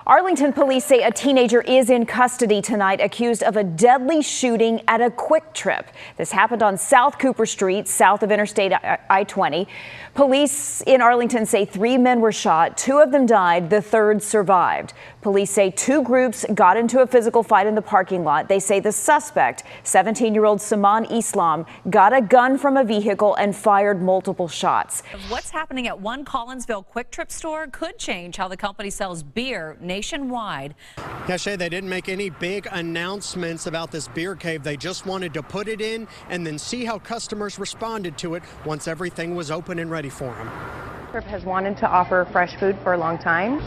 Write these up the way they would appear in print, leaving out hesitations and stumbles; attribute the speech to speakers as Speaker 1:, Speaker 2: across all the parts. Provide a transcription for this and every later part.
Speaker 1: Arlington police say a teenager is in custody tonight, accused of a deadly shooting at a QuikTrip. This happened on South Cooper Street, south of Interstate I-20. Police in Arlington say 3 men were shot. 2 of them died. The 3rd survived. Police say 2 groups got into a physical fight in the parking lot. They say the suspect, 17-year-old Saman Islam, got a gun from a vehicle and fired multiple shots.
Speaker 2: What's happening at one Collinsville QuikTrip store could change how the company sells beer nationwide.
Speaker 3: Yeah, Shay, they didn't make any big announcements about this beer cave. They just wanted to put it in and then see how customers responded to it once everything was open and ready for them.
Speaker 4: QuikTrip has wanted to offer fresh food for a long time.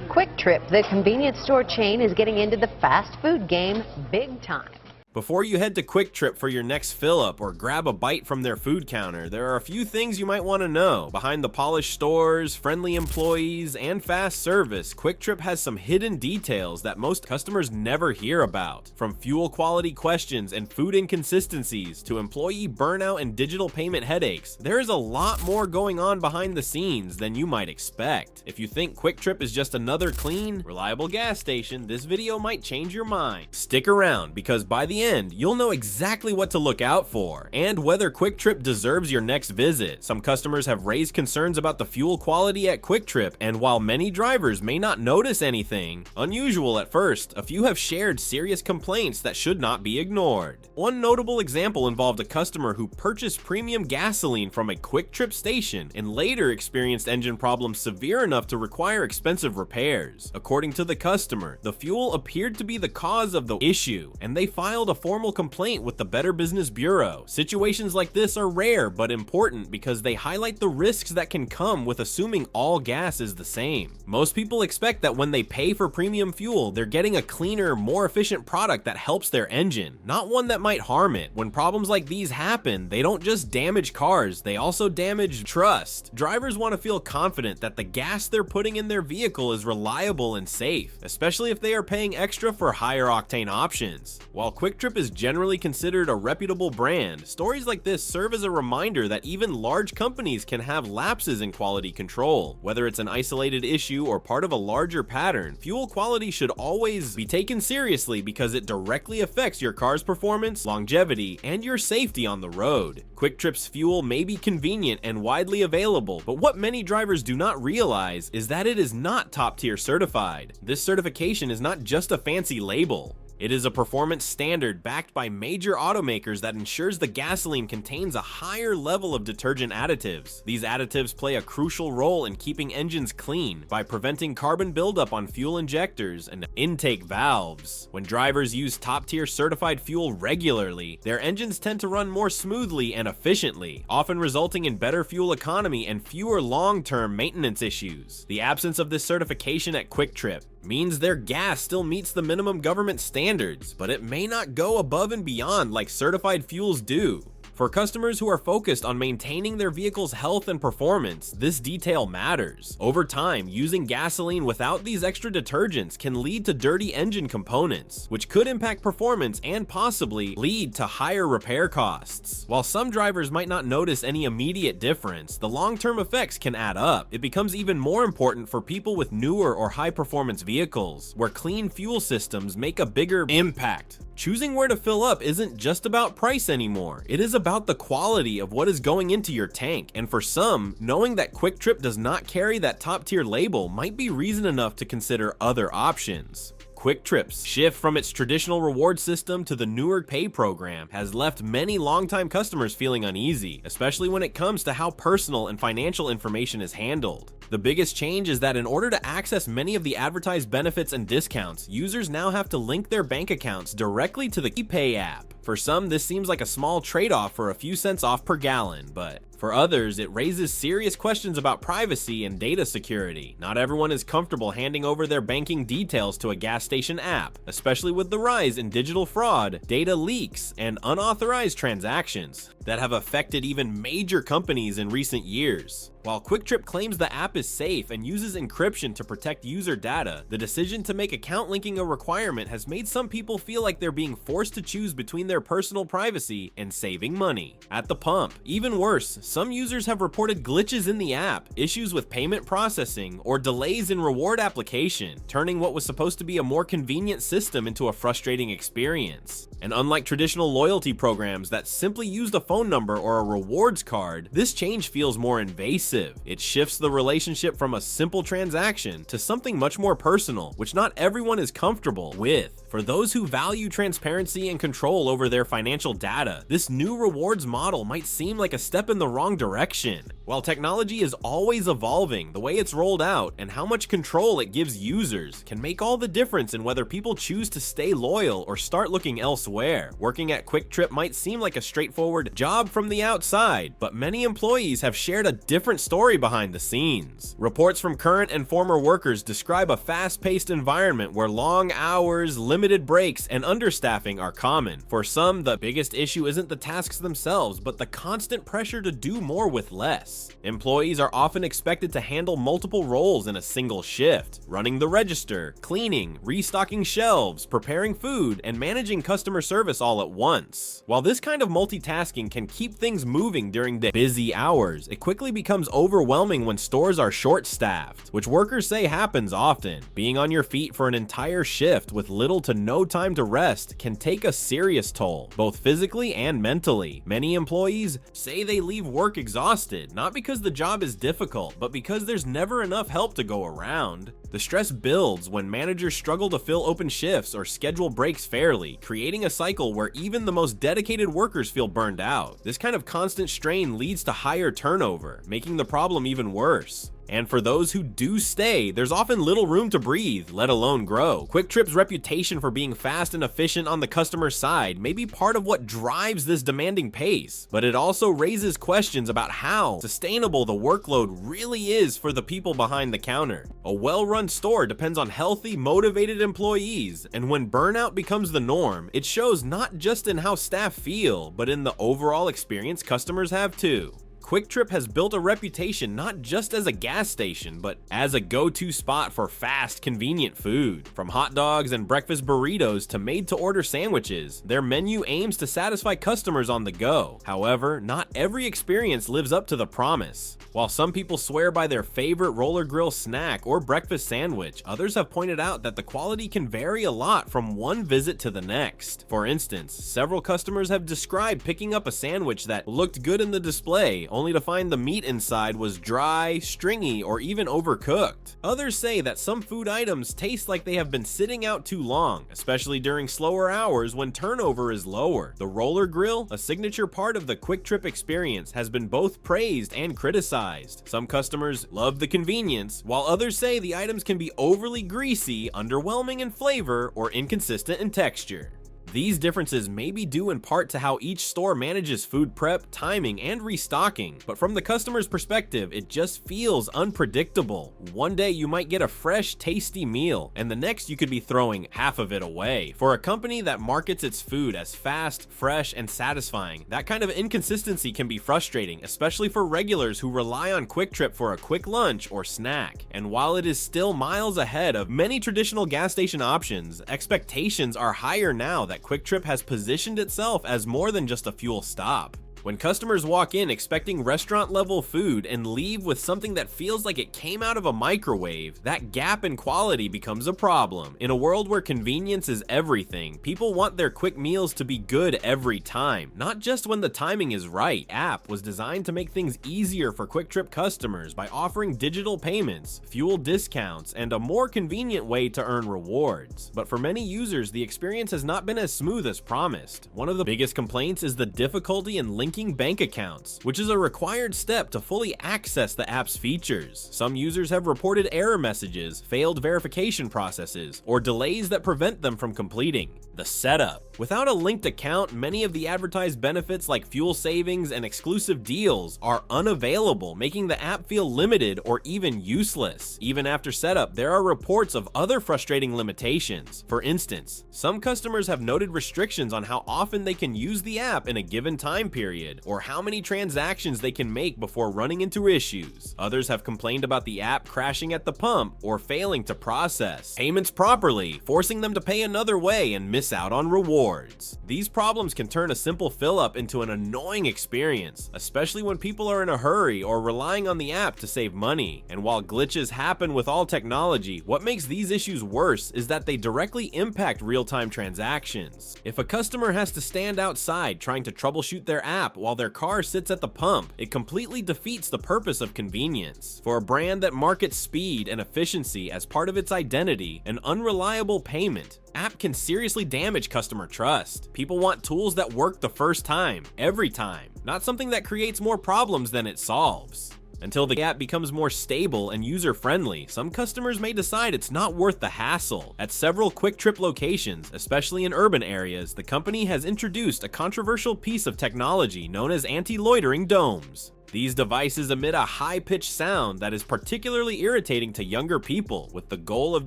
Speaker 5: QuikTrip, the convenience store chain, is getting into the fast food game big time.
Speaker 6: Before you head to QuikTrip for your next fill-up or grab a bite from their food counter, there are a few things you might want to know. Behind the polished stores, friendly employees, and fast service, QuikTrip has some hidden details that most customers never hear about. From fuel quality questions and food inconsistencies to employee burnout and digital payment headaches, there is a lot more going on behind the scenes than you might expect. If you think QuikTrip is just another clean, reliable gas station, this video might change your mind. Stick around, because by the end, you'll know exactly what to look out for and whether QuikTrip deserves your next visit. Some customers have raised concerns about the fuel quality at QuikTrip, and while many drivers may not notice anything unusual at first, a few have shared serious complaints that should not be ignored. One notable example involved a customer who purchased premium gasoline from a QuikTrip station and later experienced engine problems severe enough to require expensive repairs. According to the customer, the fuel appeared to be the cause of the issue, and they filed a formal complaint with the Better Business Bureau. Situations like this are rare but important because they highlight the risks that can come with assuming all gas is the same. Most people expect that when they pay for premium fuel, they're getting a cleaner, more efficient product that helps their engine, not one that might harm it. When problems like these happen, they don't just damage cars, they also damage trust. Drivers want to feel confident that the gas they're putting in their vehicle is reliable and safe, especially if they are paying extra for higher octane options. While QuikTrip is generally considered a reputable brand, stories like this serve as a reminder that even large companies can have lapses in quality control. Whether it's an isolated issue or part of a larger pattern, fuel quality should always be taken seriously because it directly affects your car's performance, longevity, and your safety on the road. QuikTrip's fuel may be convenient and widely available, but what many drivers do not realize is that it is not top-tier certified. This certification is not just a fancy label. It is a performance standard backed by major automakers that ensures the gasoline contains a higher level of detergent additives. These additives play a crucial role in keeping engines clean by preventing carbon buildup on fuel injectors and intake valves. When drivers use top-tier certified fuel regularly, their engines tend to run more smoothly and efficiently, often resulting in better fuel economy and fewer long-term maintenance issues. The absence of this certification at QuikTrip means their gas still meets the minimum government standards, but it may not go above and beyond like certified fuels do. For customers who are focused on maintaining their vehicle's health and performance, this detail matters. Over time, using gasoline without these extra detergents can lead to dirty engine components, which could impact performance and possibly lead to higher repair costs. While some drivers might not notice any immediate difference, the long-term effects can add up. It becomes even more important for people with newer or high-performance vehicles, where clean fuel systems make a bigger impact. Choosing where to fill up isn't just about price anymore. It is about the quality of what is going into your tank, and for some, knowing that QuikTrip does not carry that top-tier label might be reason enough to consider other options. QuikTrip's shift from its traditional reward system to the newer pay program has left many longtime customers feeling uneasy, especially when it comes to how personal and financial information is handled. The biggest change is that in order to access many of the advertised benefits and discounts, users now have to link their bank accounts directly to the ePay app. For some, this seems like a small trade-off for a few cents off per gallon, but for others, it raises serious questions about privacy and data security. Not everyone is comfortable handing over their banking details to a gas station app, especially with the rise in digital fraud, data leaks, and unauthorized transactions that have affected even major companies in recent years. While QuikTrip claims the app is safe and uses encryption to protect user data, the decision to make account linking a requirement has made some people feel like they're being forced to choose between their personal privacy and saving money. At the pump, even worse, some users have reported glitches in the app, issues with payment processing, or delays in reward application, turning what was supposed to be a more convenient system into a frustrating experience. And unlike traditional loyalty programs that simply used a phone number or a rewards card, this change feels more invasive. It shifts the relationship from a simple transaction to something much more personal, which not everyone is comfortable with. For those who value transparency and control over their financial data, this new rewards model might seem like a step in the wrong direction. While technology is always evolving, the way it's rolled out and how much control it gives users can make all the difference in whether people choose to stay loyal or start looking elsewhere. Working at QuikTrip might seem like a straightforward job from the outside, but many employees have shared a different story behind the scenes. Reports from current and former workers describe a fast-paced environment where long hours, limited breaks, and understaffing are common. For some, the biggest issue isn't the tasks themselves, but the constant pressure to do more with less. Employees are often expected to handle multiple roles in a single shift, running the register, cleaning, restocking shelves, preparing food, and managing customer service all at once. While this kind of multitasking can keep things moving during the busy hours, it quickly becomes overwhelming when stores are short-staffed, which workers say happens often. Being on your feet for an entire shift with little to no time to rest can take a serious toll, both physically and mentally. Many employees say they leave work exhausted, not because the job is difficult, but because there's never enough help to go around. The stress builds when managers struggle to fill open shifts or schedule breaks fairly, creating a cycle where even the most dedicated workers feel burned out. This kind of constant strain leads to higher turnover, making the problem even worse. And for those who do stay, there's often little room to breathe, let alone grow. QuikTrip's reputation for being fast and efficient on the customer side may be part of what drives this demanding pace, but it also raises questions about how sustainable the workload really is for the people behind the counter. A well-run store depends on healthy, motivated employees, and when burnout becomes the norm, it shows not just in how staff feel, but in the overall experience customers have too. QuikTrip has built a reputation not just as a gas station, but as a go-to spot for fast, convenient food. From hot dogs and breakfast burritos to made-to-order sandwiches, their menu aims to satisfy customers on the go. However, not every experience lives up to the promise. While some people swear by their favorite roller grill snack or breakfast sandwich, others have pointed out that the quality can vary a lot from one visit to the next. For instance, several customers have described picking up a sandwich that looked good in the display, only to find the meat inside was dry, stringy, or even overcooked. Others say that some food items taste like they have been sitting out too long, especially during slower hours when turnover is lower. The roller grill, a signature part of the QuikTrip experience, has been both praised and criticized. Some customers love the convenience, while others say the items can be overly greasy, underwhelming in flavor, or inconsistent in texture. These differences may be due in part to how each store manages food prep, timing, and restocking, but from the customer's perspective, it just feels unpredictable. One day you might get a fresh, tasty meal, and the next you could be throwing half of it away. For a company that markets its food as fast, fresh, and satisfying, that kind of inconsistency can be frustrating, especially for regulars who rely on QuikTrip for a quick lunch or snack. And while it is still miles ahead of many traditional gas station options, expectations are higher now that QuikTrip has positioned itself as more than just a fuel stop. When customers walk in expecting restaurant-level food and leave with something that feels like it came out of a microwave, that gap in quality becomes a problem. In a world where convenience is everything, people want their quick meals to be good every time, not just when the timing is right. The app was designed to make things easier for QuikTrip customers by offering digital payments, fuel discounts, and a more convenient way to earn rewards. But for many users, the experience has not been as smooth as promised. One of the biggest complaints is the difficulty in linking bank accounts, which is a required step to fully access the app's features. Some users have reported error messages, failed verification processes, or delays that prevent them from completing. The setup. Without a linked account, many of the advertised benefits like fuel savings and exclusive deals are unavailable, making the app feel limited or even useless. Even after setup, there are reports of other frustrating limitations. For instance, some customers have noted restrictions on how often they can use the app in a given time period, period, or how many transactions they can make before running into issues. Others have complained about the app crashing at the pump or failing to process payments properly, forcing them to pay another way and miss out on rewards. These problems can turn a simple fill-up into an annoying experience, especially when people are in a hurry or relying on the app to save money. And while glitches happen with all technology, what makes these issues worse is that they directly impact real-time transactions. If a customer has to stand outside trying to troubleshoot their app while their car sits at the pump, it completely defeats the purpose of convenience. For a brand that markets speed and efficiency as part of its identity, an unreliable payment app can seriously damage customer trust. People want tools that work the first time, every time, not something that creates more problems than it solves. Until the app becomes more stable and user-friendly, some customers may decide it's not worth the hassle. At several QuikTrip locations, especially in urban areas, the company has introduced a controversial piece of technology known as anti-loitering domes. These devices emit a high-pitched sound that is particularly irritating to younger people, with the goal of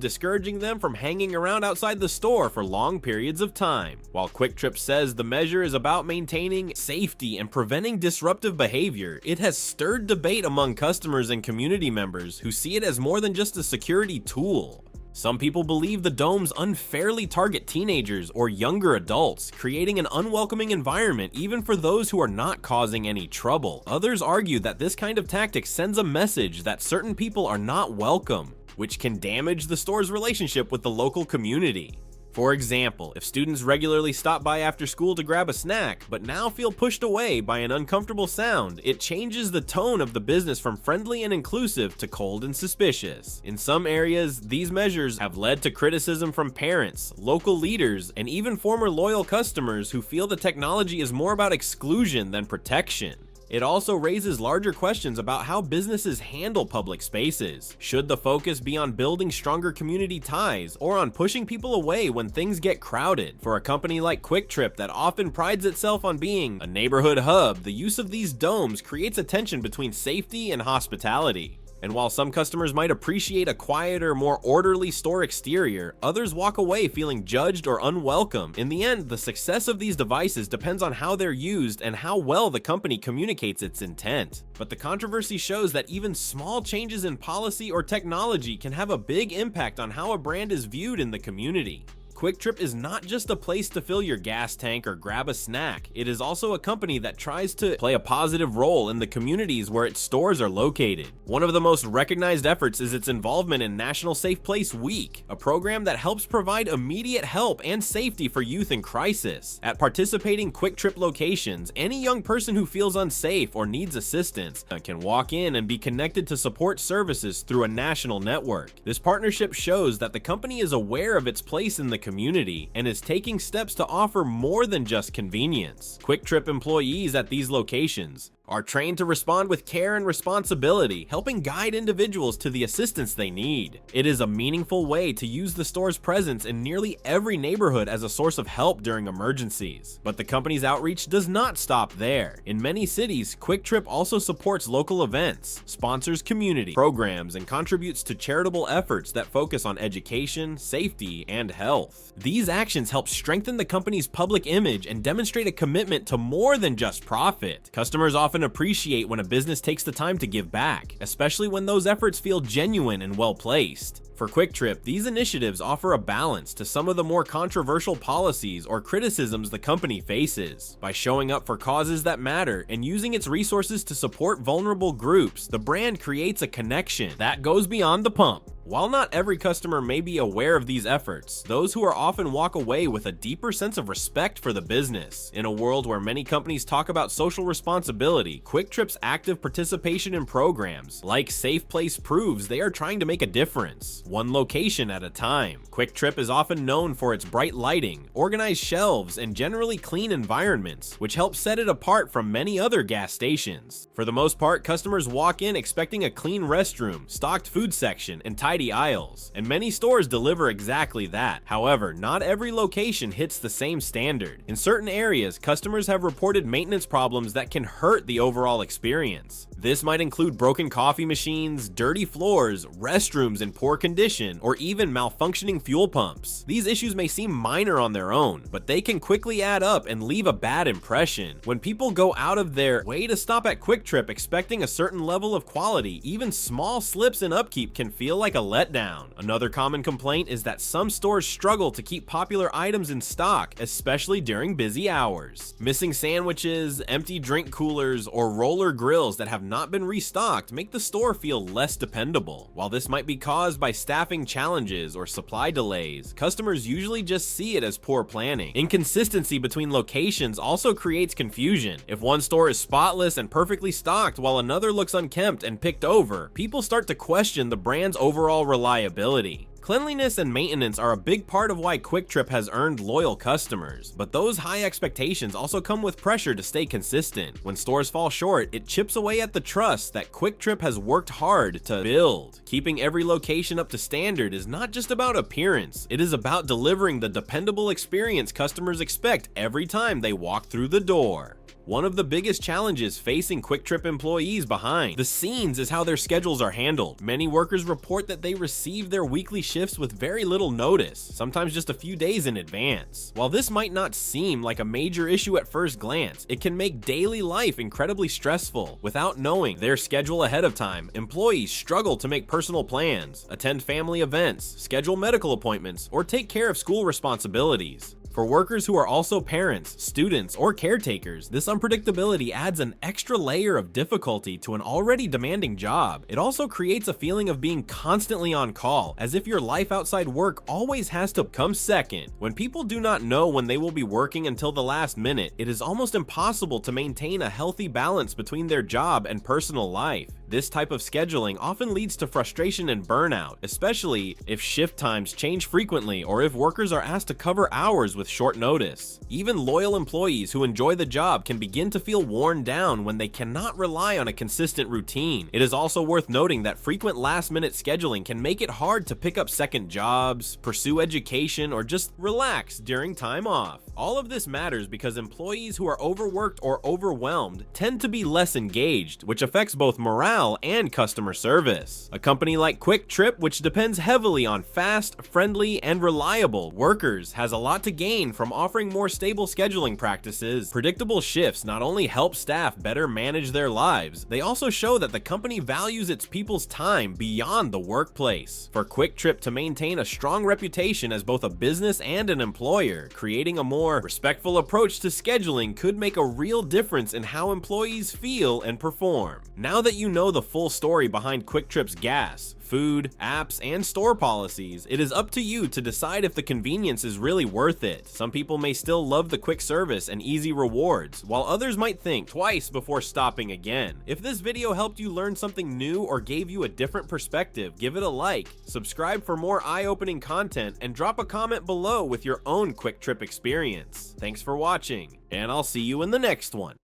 Speaker 6: discouraging them from hanging around outside the store for long periods of time. While QuikTrip says the measure is about maintaining safety and preventing disruptive behavior, it has stirred debate among customers and community members who see it as more than just a security tool. Some people believe the domes unfairly target teenagers or younger adults, creating an unwelcoming environment even for those who are not causing any trouble. Others argue that this kind of tactic sends a message that certain people are not welcome, which can damage the store's relationship with the local community. For example, if students regularly stop by after school to grab a snack, but now feel pushed away by an uncomfortable sound, it changes the tone of the business from friendly and inclusive to cold and suspicious. In some areas, these measures have led to criticism from parents, local leaders, and even former loyal customers who feel the technology is more about exclusion than protection. It also raises larger questions about how businesses handle public spaces. Should the focus be on building stronger community ties or on pushing people away when things get crowded? For a company like QuikTrip that often prides itself on being a neighborhood hub, the use of these domes creates a tension between safety and hospitality. And while some customers might appreciate a quieter, more orderly store exterior, others walk away feeling judged or unwelcome. In the end, the success of these devices depends on how they're used and how well the company communicates its intent. But the controversy shows that even small changes in policy or technology can have a big impact on how a brand is viewed in the community. QuikTrip is not just a place to fill your gas tank or grab a snack. It is also a company that tries to play a positive role in the communities where its stores are located. One of the most recognized efforts is its involvement in National Safe Place Week, a program that helps provide immediate help and safety for youth in crisis. At participating QuikTrip locations, any young person who feels unsafe or needs assistance can walk in and be connected to support services through a national network. This partnership shows that the company is aware of its place in the community and is taking steps to offer more than just convenience. QuikTrip employees at these locations are trained to respond with care and responsibility, helping guide individuals to the assistance they need. It is a meaningful way to use the store's presence in nearly every neighborhood as a source of help during emergencies. But the company's outreach does not stop there. In many cities, QuikTrip also supports local events, sponsors community programs, and contributes to charitable efforts that focus on education, safety, and health. These actions help strengthen the company's public image and demonstrate a commitment to more than just profit. Customers often appreciate when a business takes the time to give back, especially when those efforts feel genuine and well placed. For QuikTrip, these initiatives offer a balance to some of the more controversial policies or criticisms the company faces. By showing up for causes that matter and using its resources to support vulnerable groups, the brand creates a connection that goes beyond the pump. While not every customer may be aware of these efforts, those who are often walk away with a deeper sense of respect for the business. In a world where many companies talk about social responsibility, QuikTrip's active participation in programs like Safe Place proves they are trying to make a difference, one location at a time. QuikTrip is often known for its bright lighting, organized shelves, and generally clean environments, which helps set it apart from many other gas stations. For the most part, customers walk in expecting a clean restroom, stocked food section, and tidy aisles, and many stores deliver exactly that. However, not every location hits the same standard. In certain areas, customers have reported maintenance problems that can hurt the overall experience. This might include broken coffee machines, dirty floors, restrooms in poor condition, or even malfunctioning fuel pumps. These issues may seem minor on their own, but they can quickly add up and leave a bad impression. When people go out of their way to stop at QuikTrip expecting a certain level of quality, even small slips in upkeep can feel like a letdown. Another common complaint is that some stores struggle to keep popular items in stock, especially during busy hours. Missing sandwiches, empty drink coolers, or roller grills that have not been restocked make the store feel less dependable. While this might be caused by staffing challenges or supply delays, customers usually just see it as poor planning. Inconsistency between locations also creates confusion. If one store is spotless and perfectly stocked while another looks unkempt and picked over, people start to question the brand's overall reliability. Cleanliness and maintenance are a big part of why QuikTrip has earned loyal customers, but those high expectations also come with pressure to stay consistent. When stores fall short, it chips away at the trust that QuikTrip has worked hard to build. Keeping every location up to standard is not just about appearance, it is about delivering the dependable experience customers expect every time they walk through the door. One of the biggest challenges facing QuikTrip employees behind the scenes is how their schedules are handled. Many workers report that they receive their weekly shifts with very little notice, sometimes just a few days in advance. While this might not seem like a major issue at first glance, it can make daily life incredibly stressful. Without knowing their schedule ahead of time, employees struggle to make personal plans, attend family events, schedule medical appointments, or take care of school responsibilities. For workers who are also parents, students, or caretakers, this unpredictability adds an extra layer of difficulty to an already demanding job. It also creates a feeling of being constantly on call, as if your life outside work always has to come second. When people do not know when they will be working until the last minute, it is almost impossible to maintain a healthy balance between their job and personal life. This type of scheduling often leads to frustration and burnout, especially if shift times change frequently or if workers are asked to cover hours with short notice. Even loyal employees who enjoy the job can begin to feel worn down when they cannot rely on a consistent routine. It is also worth noting that frequent last-minute scheduling can make it hard to pick up second jobs, pursue education, or just relax during time off. All of this matters because employees who are overworked or overwhelmed tend to be less engaged, which affects both morale and customer service. A company like QuikTrip, which depends heavily on fast, friendly, and reliable workers, has a lot to gain from offering more stable scheduling practices. Predictable shifts not only help staff better manage their lives, they also show that the company values its people's time beyond the workplace. For QuikTrip to maintain a strong reputation as both a business and an employer, creating a more respectful approach to scheduling could make a real difference in how employees feel and perform. Now that you know the full story behind QuikTrip's gas, food, apps, and store policies, it is up to you to decide if the convenience is really worth it. Some people may still love the quick service and easy rewards, while others might think twice before stopping again. If this video helped you learn something new or gave you a different perspective, give it a like, subscribe for more eye-opening content, and drop a comment below with your own QuikTrip experience. Thanks for watching, and I'll see you in the next one.